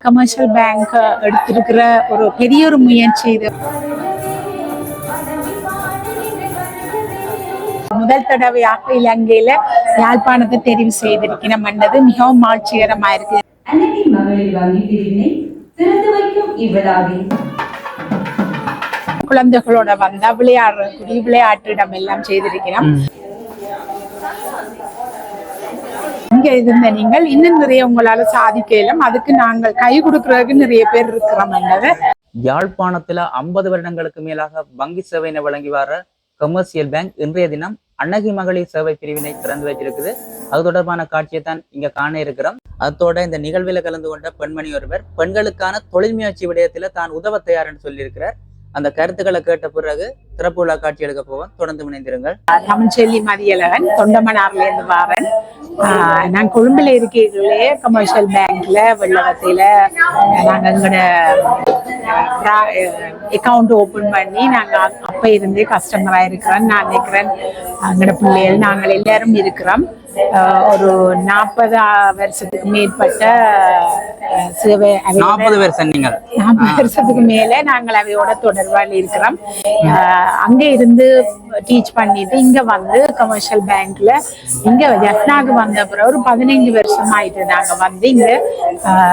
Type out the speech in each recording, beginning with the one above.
Commercial bank எடுத்திருக்கிற ஒரு பெரிய ஒரு முயற்சி இது. முதல் தடவையாக இலங்கையில யாழ்ப்பாணத்தை தெரிவு செய்திருக்கிறோம் என்றது மிகவும் மகிழ்ச்சிகரமா இருக்கு. குழந்தைகளோட வந்தா விளையாடுற விளையாட்டிடம் எல்லாம் செய்திருக்கிறோம். இங்க இருந்த நீங்கள் இன்னும் நிறைய உங்களால சாதிக்கலாம், அதுக்கு நாங்கள் கை கொடுக்கறதுக்கு நிறைய பேர் இருக்கிறோம் என்றது. யாழ்ப்பாணத்துல 50 வருடங்களுக்கு மேலாக வங்கி சேவையினை வழங்கி வர கமர்ஷியல் பேங்க் இன்றைய தினம் அன்னகி மகளிர் சேவை பிரிவினை திறந்து வச்சிருக்குது. அது தொடர்பான காட்சியை தான் இங்க காண இருக்கிறோம். அதோட இந்த நிகழ்வில் கலந்து கொண்ட பெண்மணி ஒருவர் பெண்களுக்கான தொழில் முயற்சி விடயத்துல தான் உதவ தயார்னு சொல்லியிருக்கிறார். அந்த கருத்துக்களை கேட்ட பிறகு திறப்பு விழா காட்சி எடுக்க போவோம். தொடர்ந்து இணைந்திருங்கள். தமிழ்ச்செல்வி மதியழகன், தொண்டமனார்ல இருந்து வாரன். நான் கொழும்புல இருக்கீங்களே கமர்ஷியல் பேங்க்ல வெள்ளவத்தையில நாங்க எங்களோட அக்கௌண்ட் ஓபன் பண்ணி நாங்க அப்ப இருந்து கஸ்டமரா இருக்கிறோம். நான் நினைக்கிறேன் எங்களோட பிள்ளைகள் நாங்கள் எல்லாரும் இருக்கிறோம். ஒரு 40 வருஷத்துக்கு மேற்பட்ட சேவை. 40 வருஷத்துக்கு மேல நாங்கள் அவையோட தொடர்பால் இருக்கிறோம். அங்க இருந்து டீச் பண்ணிட்டு இங்க வந்து கமர்ஷியல் பேங்க்ல இங்க ஜப்னாக்கு வந்த அப்புறம் ஒரு 15 வருஷம் ஆயிட்டு நாங்க வந்து இங்க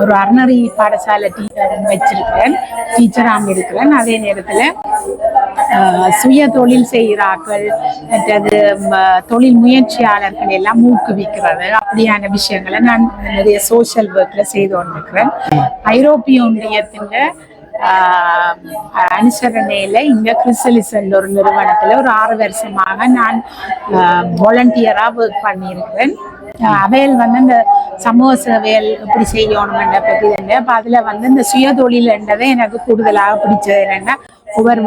ஒரு அறநெறி பாடசாலை வச்சிருக்கிறேன், டீச்சராக இருக்கிறேன். அதே நேரத்துல சுய தொழில் செய்கிறார்கள், மற்றது தொழில் முயற்சியாளர்கள் எல்லாம் ஊக்குவிக்கிறது, அப்படியான விஷயங்களை நான் நிறைய சோசியல் ஒர்க்ல செய்து கொண்டிருக்கிறேன். ஐரோப்பிய ஒன்றியத்தின் அனுசரணையில இங்க கிறிஸ்டலிசன் ஒரு நிறுவனத்துல ஒரு 6 வருஷமாக நான் வாலண்டியரா ஒர்க் பண்ணியிருக்கிறேன். அவையல் வந்து இந்த சமூக சேவையல் எப்படி செய்யணும்ன்ற பற்றி அப்ப அதுல வந்து இந்த சுய தொழில் என்றதை எனக்கு கூடுதலாக பிடிச்சது என்னன்னா, ஒவ்வொரு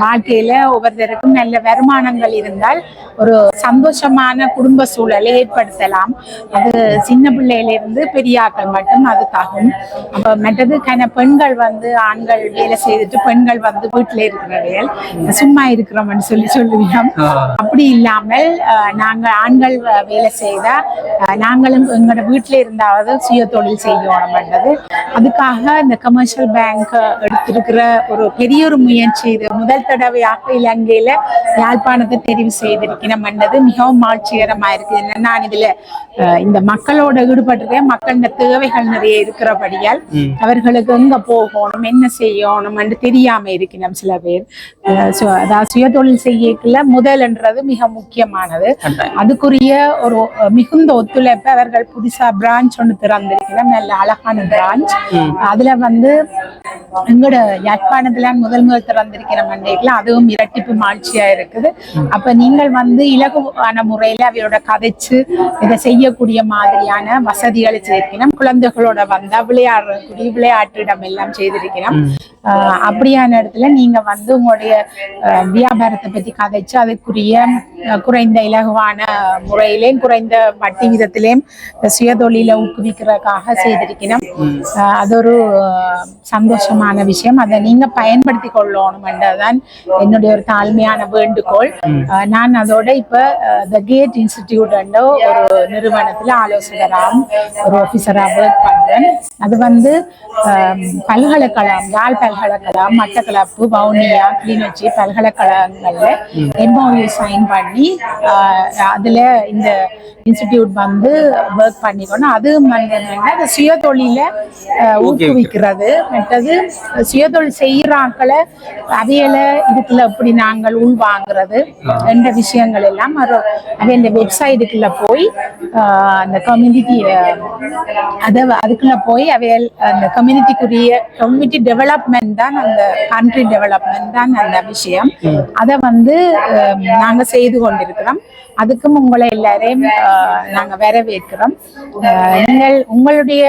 வாழ்க்கையில ஒவ்வொருத்தருக்கும் நல்ல வருமானங்கள் இருந்தால் ஒரு சந்தோஷமான குடும்ப சூழலை ஏற்படுத்தலாம். அது சின்ன பிள்ளையில இருந்து பெரியாக்கள் மட்டும் அதுக்காகும். அப்ப மற்றது பெண்கள் வந்து ஆண்கள் வேலை செய்துட்டு பெண்கள் வந்து வீட்டுல இருக்கிறவையல் சும்மா இருக்கிறோம்னு சொல்லுவோம். அப்படி இல்லாமல் நாங்க ஆண்கள் வேலை செய்தா நாங்களும் எங்களோட வீட்டுல இருந்தாவது சுய தொழில் செய்யணும்ன்றது. அதுக்காக இந்த கமர்ஷியல் பேங்க் எடுத்திருக்கிற ஒரு பெரிய ஒரு முயற்சி இது. முதல் தடவையாக இலங்கையில யாழ்ப்பாணத்தை தெரிவு செய்திருக்கிறோம் என்றது மிகவும் மகிழ்ச்சிகரமா இருக்கு. நான் இதுல இந்த மக்களோட ஈடுபட்டிருக்கேன். மக்களோட தேவைகள் நிறைய இருக்கிறபடியால் அவர்களுக்கு எங்க போகணும், என்ன செய்யணும் என்று தெரியாம இருக்கிறோம் சில பேர். அதாவது சுய தொழில் செய்யக்குள்ள முதல்ன்றது மிக முக்கியமானது. அதுக்குரிய ஒரு மிகுந்த ஒத்துழைப்பு அவர்கள் புதுசா பிரான்ச் ஒன்று திறந்திருக்கிறோம், நல்ல அழகான பிரான்ச். அதுல வந்து எங்களோட யாழ்ப்பாணத்துல முதல் திறந்திருக்கிற மண்டைகள் அதுவும் இரட்டிப்பு மகிழ்ச்சியா இருக்குது. அப்ப நீங்கள் வந்து இலகுவான முறையில அவையோட கதைச்சு இதை செய்யக்கூடிய மாதிரியான வசதிகளை செய்திருக்கிறோம். குழந்தைகளோட வந்தா விளையாடுறக்கூடிய விளையாட்டிடம் எல்லாம் செய்திருக்கிறோம். அப்படியான இடத்துல நீங்க வந்து உங்களுடைய வியாபாரத்தை பத்தி கதைச்சு அதுக்குரிய குறைந்த இலகுவான முறையிலேயும் குறைந்த வட்டி விதத்திலேயும் சுயதொழில ஊக்குவிக்கிறதுக்காக செய்திருக்கிறோம். அது ஒரு சந்தோஷமான விஷயம். அதை நீங்க பயன்படுத்தி கொள்ளணும் என்றதான் என்னுடைய ஒரு தாழ்மையான வேண்டுகோள். நான் அதோட இப்ப த கேட் இன்ஸ்டிடியூட் என்ற ஒரு நிறுவனத்துல ஆலோசகராகவும் ஒரு ஆபீசரா ஒர்க் பண்றேன். அது வந்து பல்கலைக்கழகம், யாழ் பல்கலைக்கழகம், மட்டக்களப்பு, வவுனியா, கிளிநொச்சி பல்கலைக்கழகங்கள்ல MOU சைன் பண்ணி அதுல இந்த இன்ஸ்டிடியூட் வந்து ஒர்க் பண்ணிக்கணும். அது வந்து சுய தொழில ஊக்குவிக்கிறது. மற்றது சுயதொழில் செய்யறாக்களை அவையில இதுக்குள்ள எப்படி நாங்கள் உள் வாங்குறது என்ற விஷயங்கள் எல்லாம் அந்த வெப்சைட்டுக்குள்ள போய் அந்த கம்யூனிட்டி அதுக்குள்ள போய் அவையல் அந்த கம்யூனிட்டி டெவலப்மெண்ட் தான், அந்த கண்ட்ரி டெவலப்மெண்ட் தான் அந்த விஷயம். அதை வந்து நாங்க செய்து கொண்டிருக்கிறோம். அதுக்கும் உங்களை எல்லாரையும் நாங்க வரவேற்கிறோம். நீங்கள் உங்களுடைய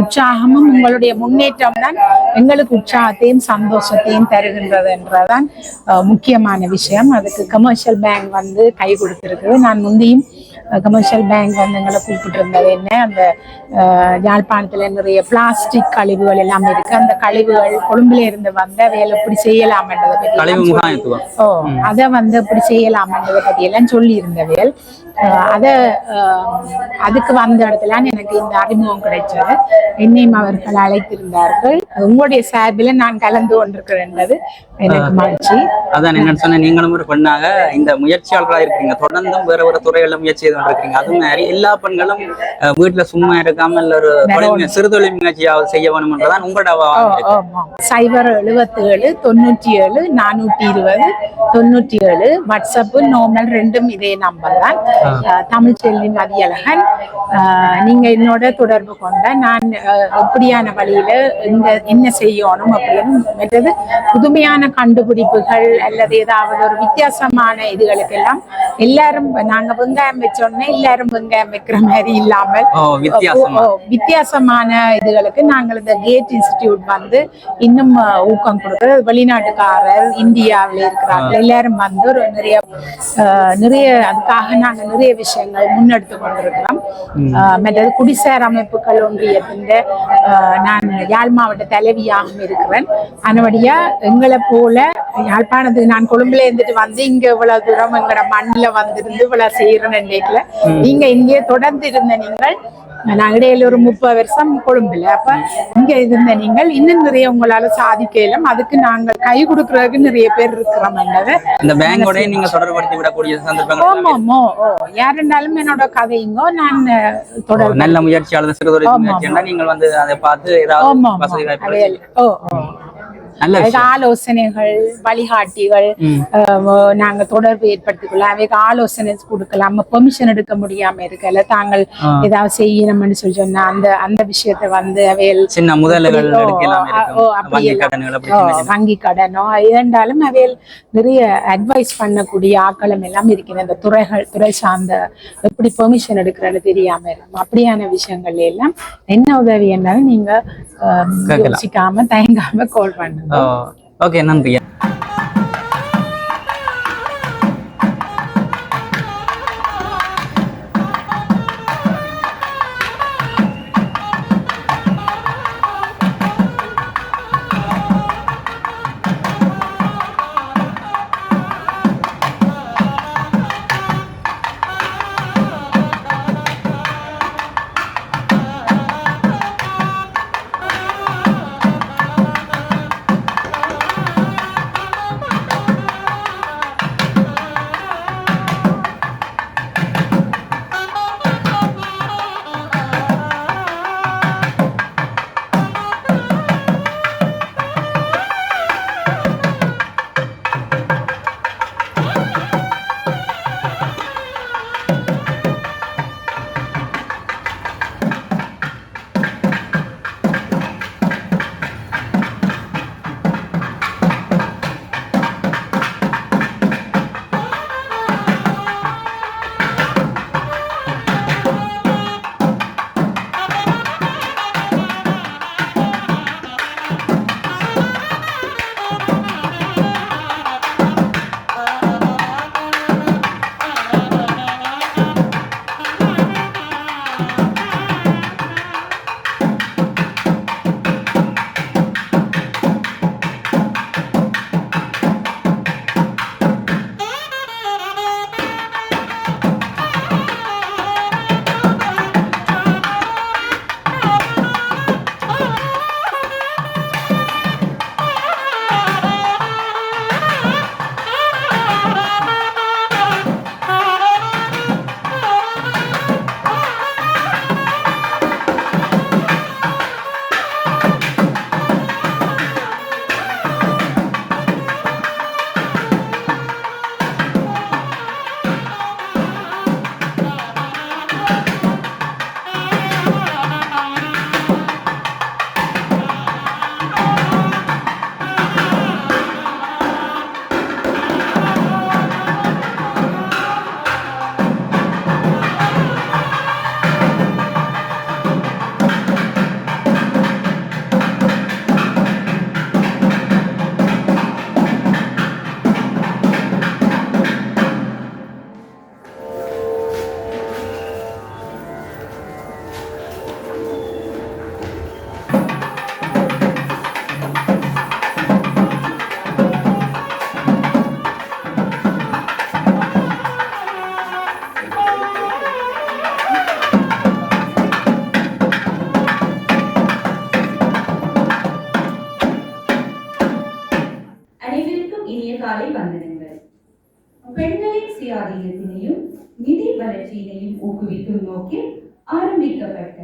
உற்சாகமும் உங்களுடைய முன்னேற்றம் தான் எங்களுக்கு உற்சாகத்தையும் சந்தோஷத்தையும் தருகின்றது என்றதான் முக்கியமான விஷயம். அதுக்கு கமர்ஷியல் பேங்க் வந்து கை கொடுத்திருக்குது. நான் முந்தியும் கமர்ஷியல் பேங்க் வந்து எங்களை கூப்பிட்டு இருந்தது என்ன அந்த யாழ்ப்பாணத்துல நிறைய பிளாஸ்டிக் கழிவுகள் எல்லாம் இருக்கு, அந்த கழிவுகள் கொழும்புல இருந்து வந்த வேலை எப்படி செய்யலாம்ன்றதை பற்றி அதை வந்து எப்படி செய்யலாம்ன்றதை பற்றி எல்லாம் சொல்லி இருந்தவேல். அதுக்கு வந்த இடத்துல எனக்கு இந்த அறிமுகம் கிடைச்சது. என்னையும் அவர்கள் அழைத்திருந்தார்கள். உங்களுடைய சார்பில் நான் கலந்து கொண்டிருக்கிறேன்றது எனக்கு மகிழ்ச்சி. அதான் என்ன சொன்ன, நீங்களும் ஒரு பெண்ணாக இந்த முயற்சியாளர்களாக இருக்கீங்க, தொடர்ந்தும் வேற ஒரு துறைகளில் முயற்சி செய்து கொண்டிருக்கீங்க. அது மாதிரி எல்லா பெண்களும் வீட்டுல சும்மா இருக்காமல் ஒரு சிறுதொழில் முயற்சியாவது செய்ய வேணும் என்றதான் உங்களோட 077 97 420 97 வாட்ஸ்அப் நார்மல் ரெண்டும் இதே நம்பர் தான். தமிழ்ச்செல்வி மதியழகன். நீங்க என்னோட தொடர்பு கொண்ட நான் எப்படியான வழியில என்ன செய்யணும் அப்படின்னு மற்றது புதுமையான கண்டுபிடிப்புகள் அல்லது ஏதாவது ஒரு வித்தியாசமான இதுகளுக்கெல்லாம் எல்லாரும் நாங்க வெங்காயம் வச்சோடனே எல்லாரும் வெங்காயம் வைக்கிற மாதிரி இல்லாமல் வித்தியாசமான இதுகளுக்கு நாங்கள் இந்த கேட் இன்ஸ்டிடியூட் வந்து இன்னும் ஊக்கம் கொடுக்குறது. வெளிநாட்டுக்காரர் இந்தியாவில் இருக்கிறார்கள் எல்லாரும் வந்து ஒரு நிறைய அதுக்காக நாங்க நிறைய விஷயங்கள் முன்னெடுத்து கொண்டிருக்கிறோம். மற்றது குடிசார் அமைப்புகள் ஒன்றியத்தின் நான் யாழ் மாவட்ட தலைவியாகவும் இருக்கிறேன். அதனபடியா எங்களை போல யாழ்ப்பாணத்துக்கு நான் கொழும்புல இருந்துட்டு வந்து இங்க இவ்வளவு தூரம் எங்களோட மண்ணில வந்திருந்து இவ்வளவு செய்யறேன்னு நினைக்கல. நீங்க இங்கே தொடர்ந்து இருந்த நீங்கள், நான் இடையில ஒரு 30 வருஷம் கொழும்புல, அப்ப இங்க இருந்த நீங்கள் இன்னும் நிறைய உங்களால சாதிக்கலாம். அதுக்கு நாங்கள் கை கொடுக்கறதுக்கு நிறைய பேர் இருக்கிறோம். இந்த பேங்கோட நீங்க தொடர்படுத்தி விடக்கூடிய சந்தர்ப்பங்கள் யாருன்னாலும் என்னோட கதையுங்கோ நான் தொடர் நல்ல முயற்சியாளர் சிறுதொழில் முயற்சியா நீங்கள் வந்து அதை பார்த்து ஏதாவது வசதி வாய்ப்பு ஆலோசனைகள் வழிகாட்டிகள் நாங்க தொடர்பு ஏற்படுத்திக்கொள்ளலாம். அவைக்கு ஆலோசனை கொடுக்கலாம். பெர்மிஷன் எடுக்க முடியாம இருக்கல தாங்கள் ஏதாவது செய்யணும்னு சொல்லி சொன்னா அந்த விஷயத்த வந்து அவையில் சின்ன முதல்கள் வங்கி கடனோ இரண்டாலும் அவையில் நிறைய அட்வைஸ் பண்ணக்கூடிய ஆக்களம் எல்லாம் இருக்கிற அந்த துறை சார்ந்த எப்படி பெர்மிஷன் எடுக்கிறது தெரியாம இருக்கும். அப்படியான விஷயங்கள் எல்லாம் என்ன உதவி என்றாலும் நீங்க யோசிக்காம தயங்காம கால் பண்ணுங்க. ஓகே, நன்றி. பெண்களின் சுயாதீனத்தினையும் நிதி வளர்ச்சியினையும் ஊக்குவிக்கும் நோக்கில் ஆரம்பிக்கப்பட்ட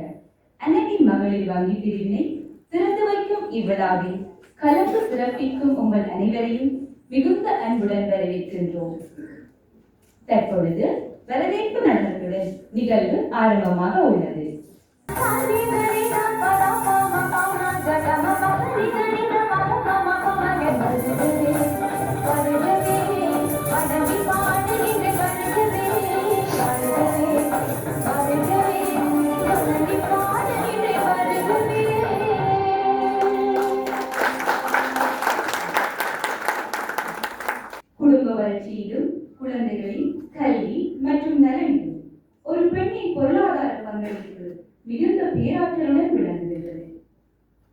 அன்னதி மகளிர் வங்கி பிரிவினை திறந்து வைக்கும் இவ்விழாவில் கலந்து சிறப்பிக்கும் உங்கள் அனைவரையும் மிகுந்த அன்புடன் வரவேற்கின்றோம். தற்பொழுது வரவேற்பு நடனத்துடன் நிகழ்வு ஆரம்பமாக உள்ளது. குடும்ப வளர்ச்சியிலும் குழந்தைகளின் கல்வி மற்றும் நலனிலும் ஒரு பெண்ணின் பொருளாதார பங்களிப்பு மிகுந்த பேராற்றலுடன் விளங்குகிறது.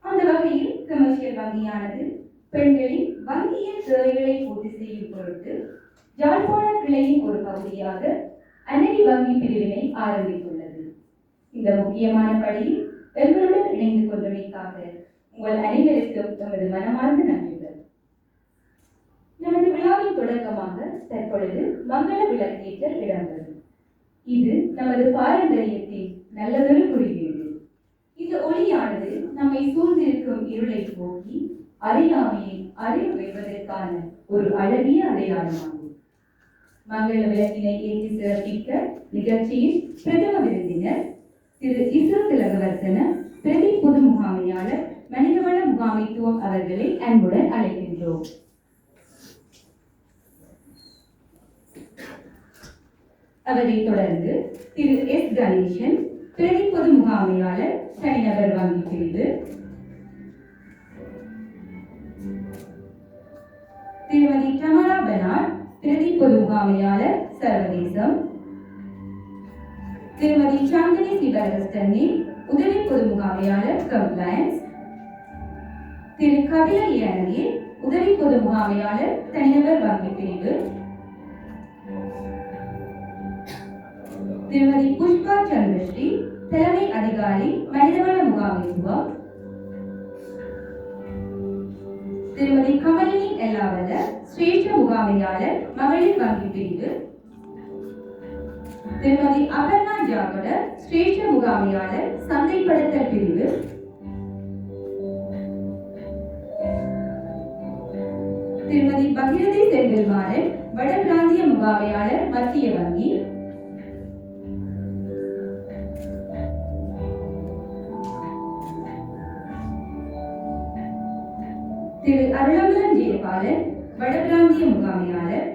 அந்த வகையில் கமர்ஷியல் வங்கியானது பெண்களின் வங்கியின் தேவைகளை பூர்த்தி செய்யும் பொருட்டு யாழ்ப்பாண கிளையின் ஒரு பகுதியாக அன்னதி வங்கி பிரிவினை ஆரம்பித்துள்ளது. இந்த முக்கியமான படியில் எங்களுடன் இணைந்து கொண்டமைக்காக உங்கள் அனைவருக்கும் நமது மனமார்ந்த நன்றிகள். நமது விழாவின் தொடக்கமாக தற்பொழுது மங்கள விளக்கேற்றல் இடம்பெறும். இது நமது பாரம்பரியத்தின் நல்லதொரு குறியீடு. இந்த ஒளியானது நம்மை சூழ்ந்திருக்கும் இருளை போக்கி அறியாமையை அறிவு வைப்பதற்கான ஒரு அழகிய அடையாளமாகும். மங்கள விளக்கினை ஏற்றி சிறப்பிக்க நிகழ்ச்சியில் பிரதம விருந்தினர் திரு இஸ்ரோ திலகவர்த்தன பிரதி பொது முகாமையாளர் மனிதவள முகாமைத்துவம் அவர்களை அன்புடன் அழைக்கின்றோம். அவரை தொடர்ந்து திரு எஸ் கணேசன் பிரதி பொது முகாமையாளர் தனிநபர் வங்கி பிரிவு, திருமதி டமரா பெனாட் பிரதி பொது முகாமையாளர் சர்வதேசம், திருமதி சாந்தினி சிவரகஸ்தன்னி உதவி பொது முகாமையாளர் கம்ப்ளைன்ஸ், திரு கபில ஏனகி உதவி பொது முகாமையாளர் தனிநபர் வங்கி பிரிவு, திருமதி புஷ்பா சந்திரஸ்ரீ தலைமை அதிகாரி மனிதவள முகாமைத்துவம், திருமதி கமலினி எல்லாவல சிரேஷ்ட முகாமையாளர் மகளிர் வங்கி பிரிவு, திருமதி அபர்ணா ஜாகட சிரேஷ்ட முகாமையாளர் சந்தைப்படுத்தல் பிரிவு, திருமதி பகிரதி செந்தில்மாறன் வட பிராந்திய முகாமையாளர் மத்திய வங்கி, திரு அருளம்பலம் ஜெயபாலன் வடபிராந்திய முகாமையாளர்,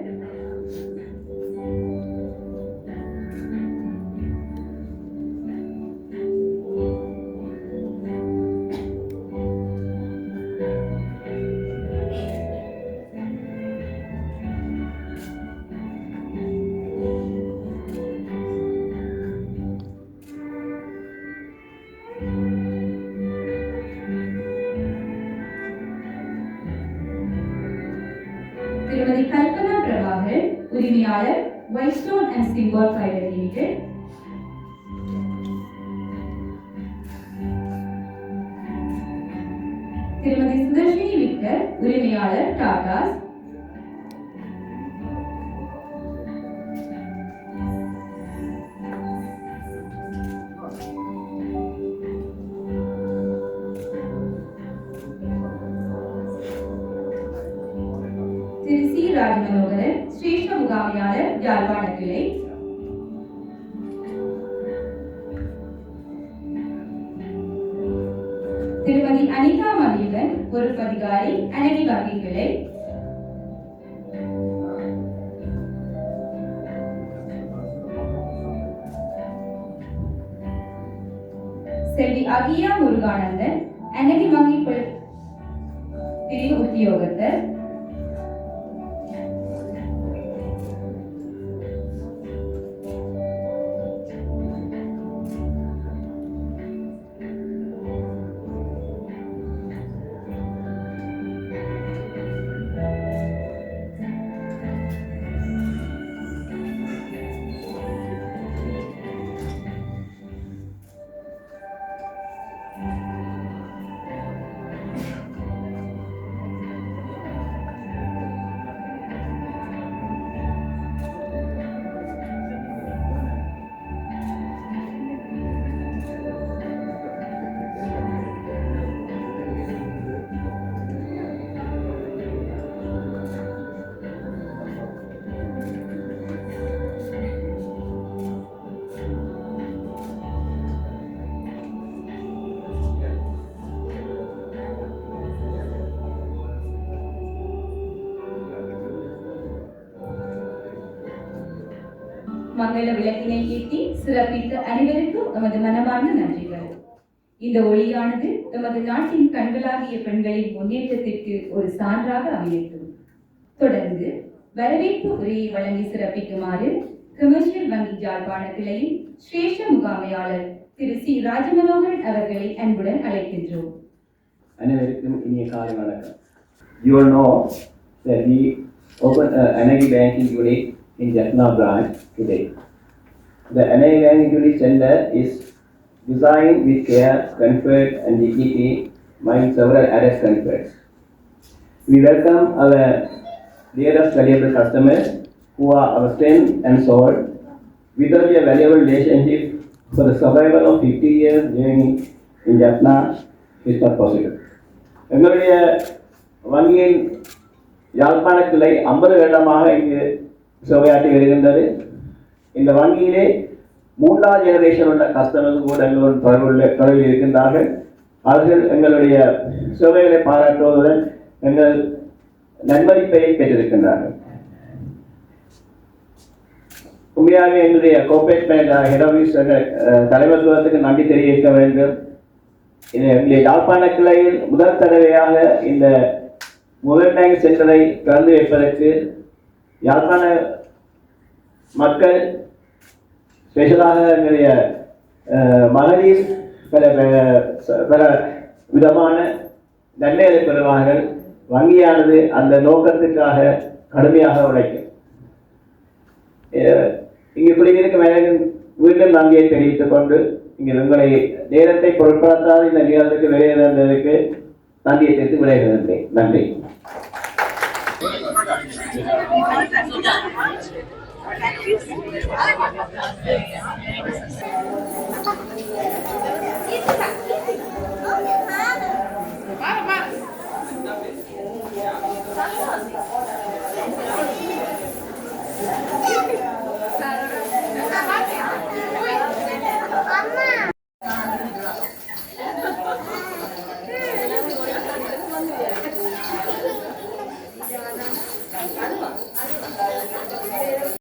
திருமதி கல்பனா பிரபாகர் உரிமையாளர் வைஸ்டோன் அண்ட் சிம்பால் பிரைவேட் லிமிடெட், திருமதி சுதர்ஷினி விக்டர் உரிமையாளர் டாடாஸ், திரு சி ராஜமனோகரன் சிரேஷ்ட முகாமையாளர் யாழ்ப்பாண கிளை, திருமதி அனிதா மதியகன் பொறுப்பதிகாரி அன்னதி வங்கி கிளை, செல்வி அகியா முருகானந்தன் அன்னதி வங்கி பிரிவு உத்தியோகத்தர், மங்கள விளக்கினை ஏற்றி சிறப்பித்த அனைவருக்கும் எமது மனமார்ந்த நன்றிகள். இந்த ஒளியானது எமது நாட்டின் கண்களாகிய பெண்களின் முன்னேற்றத்திற்கு ஒரு சான்றாக அமையட்டும். தொடர்ந்து வரவேற்பு உரையை வழங்கி சிறப்பிக்குமாறு கமர்ஷியல் வங்கி யாழ்ப்பாண கிளையின் சிரேஷ்ட முகாமையாளர் திரு சி ராஜமனோகரன் அவர்களை அன்புடன் அழைக்கின்றோம். அனைவருக்கும் இனிய காலை வணக்கம். You all know that we opened an Anagi banking unit in Jaffna branch today. The Anagi banking unit center is designed with care, comfort and dignity, among several added comforts. We welcome our dearest valuable customers who are our strength and soul. Without a valuable relationship for the survival of 50 years journey in Jaffna is not possible. எங்களுடைய வங்கியின் யாழ்ப்பாண கிளை 50 வருடமாக இங்கு சேவையாற்றி வருகின்றது. இந்த வங்கியிலே 3வது ஜெனரேஷன் உள்ள கஸ்டமர்கள் கூட எங்களுடன் தொடர்பில் இருக்கின்றார்கள். அவர்கள் எங்களுடைய சேவைகளை பாராட்டுவதுடன் எங்கள் நன்மதிப்பை பெற்றிருக்கின்றார்கள். உண்மையாகவே எங்களுடைய கோஆபரேட் பேங்க் ஹெட் ஆஃபீஸ் தலைவத்துவத்துக்கு நன்றி தெரிவிக்க வேண்டும். எங்களுடைய யாழ்ப்பாண கிளையில் முதல் தடவையாக இந்த முதல் பேங்க் சென்டரை திறந்து வைப்பதற்கு யாழ்ப்பாண மக்கள் ஸ்பெஷலாக எங்களுடைய மகளிர் பல விதமான நன்மைகளை பெறுவார்கள். வங்கியானது அந்த நோக்கத்திற்காக கடுமையாக உழைக்கும். இங்கு குடியிருக்கும் மீண்டும் நன்றியை தெரிவித்துக் கொண்டு இங்கே உங்களை நேரத்தை பொருட்படுத்தாத இந்த நேரத்துக்கு விளையாடுவதற்கு நன்றியை தெரிவித்து விளையாடுகின்றேன். நன்றி. அம்மா